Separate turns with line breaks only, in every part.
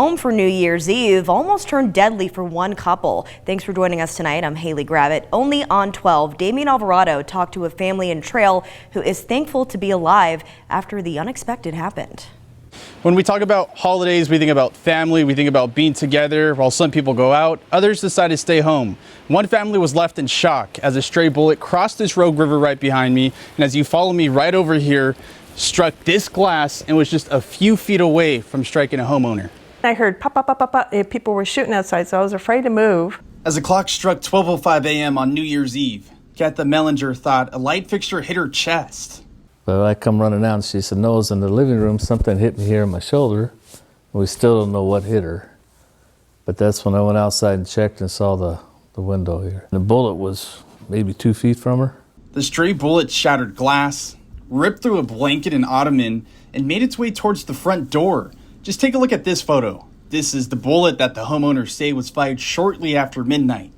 Home for New Year's Eve almost turned deadly for one couple. Thanks for joining us tonight. I'm Haley Gravitt. Only on 12, Damian Alvarado talked to a family in Trail who is thankful to be alive after the unexpected happened.
When we talk about holidays, we think about family, we think about being together. While some people go out, others decide to stay home. One family was left in shock as a stray bullet crossed this Rogue River right behind me, and as you follow me right over here, struck this glass and was just a few feet away from striking a homeowner.
I heard pop, pop, pop, pop, pop. People were shooting outside, so I was afraid to move.
As the clock struck 12:05 a.m. on New Year's Eve, Katha Mellinger thought a light fixture hit her chest.
But I come running out and she said, no, it's in the living room. Something hit me here on my shoulder. We still don't know what hit her. But that's when I went outside and checked and saw the window here. The bullet was maybe 2 feet from her.
The stray bullet shattered glass, ripped through a blanket and ottoman, and made its way towards the front door. Just take a look at this photo. This is the bullet that the homeowners say was fired shortly after midnight.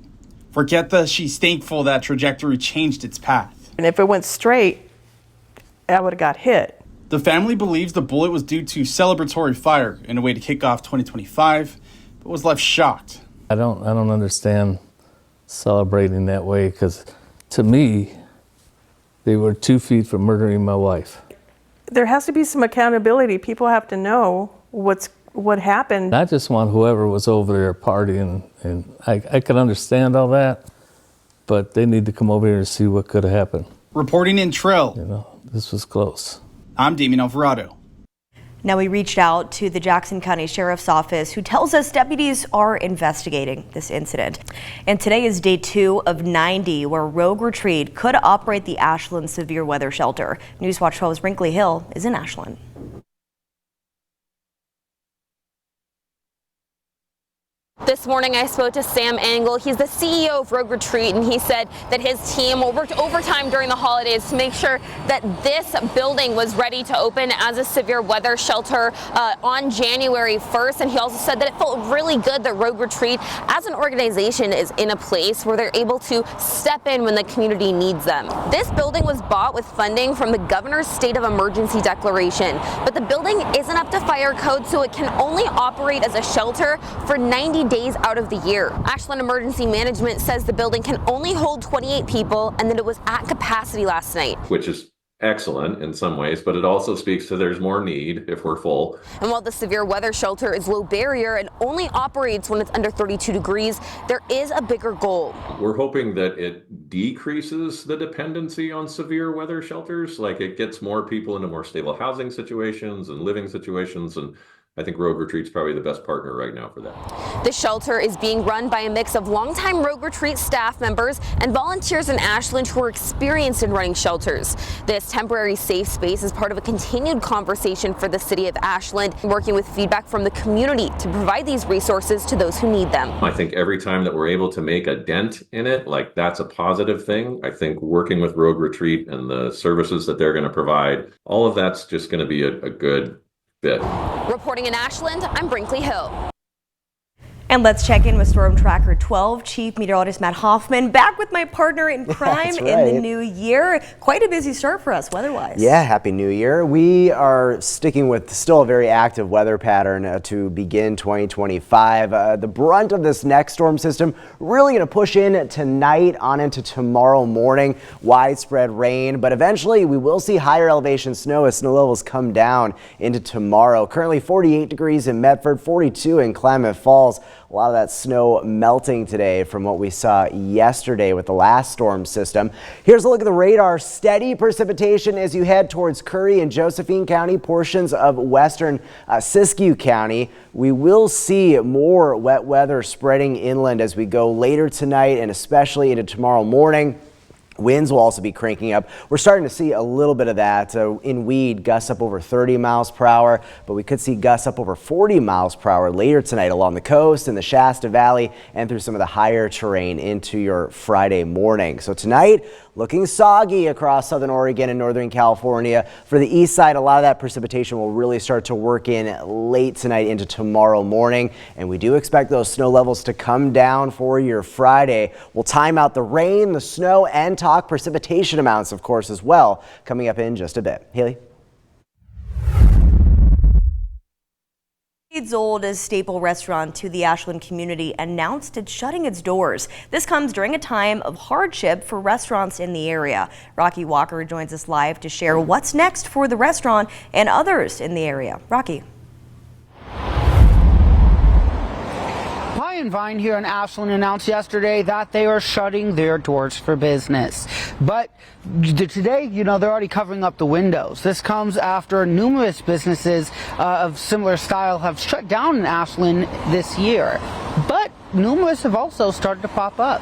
For Katha, she's thankful that trajectory changed its path.
And if it went straight, I would have got hit.
The family believes the bullet was due to celebratory fire in a way to kick off 2025, but was left shocked.
I don't understand celebrating that way, because to me, they were 2 feet from murdering my wife.
There has to be some accountability. People have to know what happened.
I just want whoever was over there partying, and I can understand all that, but they need to come over here and see what could have happened.
Reporting in Trail.
You know, this was close.
I'm Damian Alvarado.
Now we reached out to the Jackson County Sheriff's Office, who tells us deputies are investigating this incident. And today is day 2 of 90 where Rogue Retreat could operate the Ashland severe weather shelter. NewsWatch 12's Brinkley Hill is in Ashland.
This morning I spoke to Sam Engel. He's the CEO of Rogue Retreat, and he said that his team worked overtime during the holidays to make sure that this building was ready to open as a severe weather shelter on January 1st. And he also said that it felt really good that Rogue Retreat as an organization is in a place where they're able to step in when the community needs them. This building was bought with funding from the governor's state of emergency declaration, but the building isn't up to fire code, so it can only operate as a shelter for 90 days out of the year. Ashland Emergency Management says the building can only hold 28 people and that it was at capacity last night.
Which is excellent in some ways, but it also speaks to there's more need if we're full.
And while the severe weather shelter is low barrier and only operates when it's under 32 degrees, there is a bigger goal.
We're hoping that it decreases the dependency on severe weather shelters, like it gets more people into more stable housing situations and living situations, and I think Rogue Retreat's probably the best partner right now for that.
The shelter is being run by a mix of longtime Rogue Retreat staff members and volunteers in Ashland who are experienced in running shelters. This temporary safe space is part of a continued conversation for the city of Ashland, working with feedback from the community to provide these resources to those who need them.
I think every time that we're able to make a dent in it, like that's a positive thing. I think working with Rogue Retreat and the services that they're going to provide, all of that's just going to be a good fit.
Reporting in Ashland, I'm Brinkley Hill.
And let's check in with Storm Tracker 12 Chief Meteorologist Matt Hoffman, back with my partner in crime in the new year. Quite a busy start for us weather-wise.
Yeah, Happy New Year. We are sticking with still a very active weather pattern to begin 2025. The brunt of this next storm system really going to push in tonight on into tomorrow morning. Widespread rain, but eventually we will see higher elevation snow as snow levels come down into tomorrow. Currently 48 degrees in Medford, 42 in Klamath Falls. A lot of that snow melting today from what we saw yesterday with the last storm system. Here's a look at the radar. Steady precipitation as you head towards Curry and Josephine County, portions of western Siskiyou County. We will see more wet weather spreading inland as we go later tonight and especially into tomorrow morning. Winds will also be cranking up. We're starting to see a little bit of that in Weed, gusts up over 30 miles per hour, but we could see gusts up over 40 miles per hour later tonight along the coast in the Shasta Valley and through some of the higher terrain into your Friday morning. So tonight, looking soggy across southern Oregon and northern California. For the east side, a lot of that precipitation will really start to work in late tonight into tomorrow morning. And we do expect those snow levels to come down for your Friday. We'll time out the rain, the snow, and talk precipitation amounts, of course, as well, coming up in just a bit. Haley?
Decades-old staple restaurant to the Ashland community announced it's shutting its doors. This comes during a time of hardship for restaurants in the area. Rocky Walker joins us live to share what's next for the restaurant and others in the area. Rocky.
Pie and Vine here in Ashland announced yesterday that they are shutting their doors for business. But today, they're already covering up the windows. This comes after numerous businesses of similar style have shut down in Ashland this year. But numerous have also started to pop up.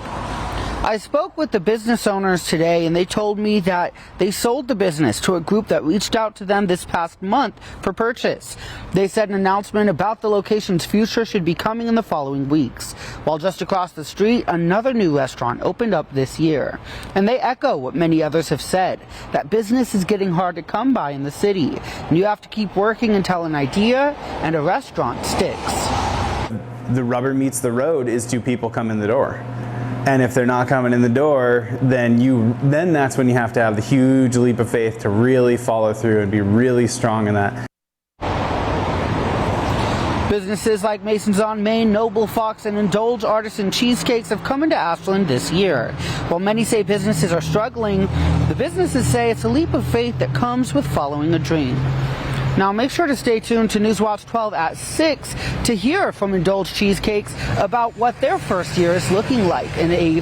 I spoke with the business owners today, and they told me that they sold the business to a group that reached out to them this past month for purchase. They said an announcement about the location's future should be coming in the following weeks. While just across the street, another new restaurant opened up this year. And they echo what many others have said, that business is getting hard to come by in the city, and you have to keep working until an idea and a restaurant sticks.
The rubber meets the road is, do people come in the door? And if they're not coming in the door, then that's when you have to have the huge leap of faith to really follow through and be really strong in that.
Businesses like Mason's on Main, Noble Fox, and Indulge Artisan Cheesecakes have come into Ashland this year. While many say businesses are struggling, the businesses say it's a leap of faith that comes with following a dream. Now make sure to stay tuned to NewsWatch 12 at 6 to hear from Indulge Cheesecakes about what their first year is looking like in a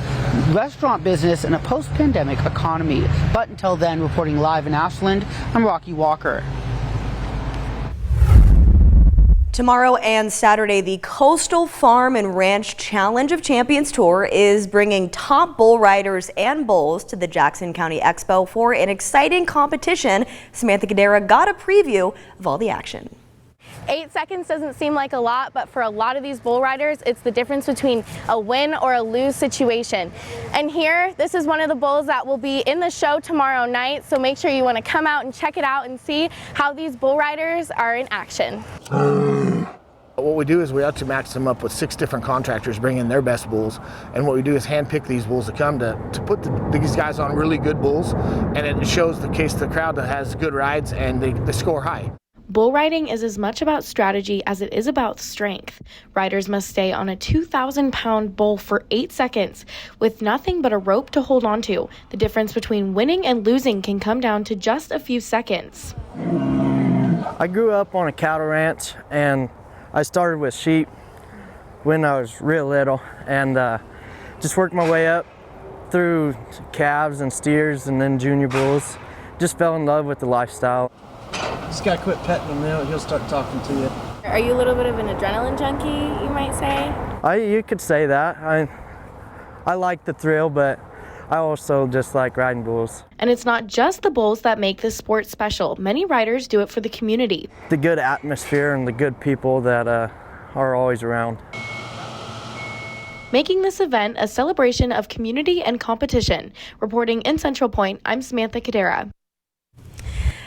restaurant business in a post-pandemic economy. But until then, reporting live in Ashland, I'm Rocky Walker.
Tomorrow and Saturday, the Coastal Farm and Ranch Challenge of Champions Tour is bringing top bull riders and bulls to the Jackson County Expo for an exciting competition. Samantha Cadera got a preview of all the action.
8 seconds doesn't seem like a lot, but for a lot of these bull riders, it's the difference between a win or a lose situation. And here, this is one of the bulls that will be in the show tomorrow night, so make sure you want to come out and check it out and see how these bull riders are in action.
What we do is we actually match them up with 6 different contractors, bring in their best bulls, and what we do is handpick these bulls to come to put these guys on really good bulls, and it shows the case to the crowd that has good rides and they score high.
Bull riding is as much about strategy as it is about strength. Riders must stay on a 2,000-pound bull for 8 seconds with nothing but a rope to hold onto. The difference between winning and losing can come down to just a few seconds.
I grew up on a cattle ranch, and I started with sheep when I was real little, and just worked my way up through calves and steers and then junior bulls. Just fell in love with the lifestyle. Just gotta quit petting him now, he'll start talking to you.
Are you a little bit of an adrenaline junkie, you might say?
You could say that. I like the thrill, but I also just like riding bulls.
And it's not just the bulls that make this sport special. Many riders do it for the community.
The good atmosphere and the good people that are always around.
Making this event a celebration of community and competition. Reporting in Central Point, I'm Samantha Cadera.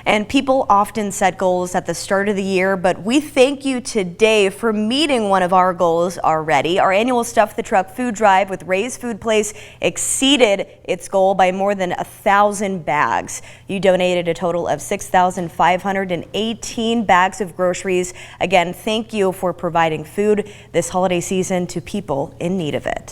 And people often set goals at the start of the year, but we thank you today for meeting one of our goals already. Our annual Stuff the Truck food drive with Ray's Food Place exceeded its goal by more than 1,000 bags. You donated a total of 6,518 bags of groceries. Again, thank you for providing food this holiday season to people in need of it.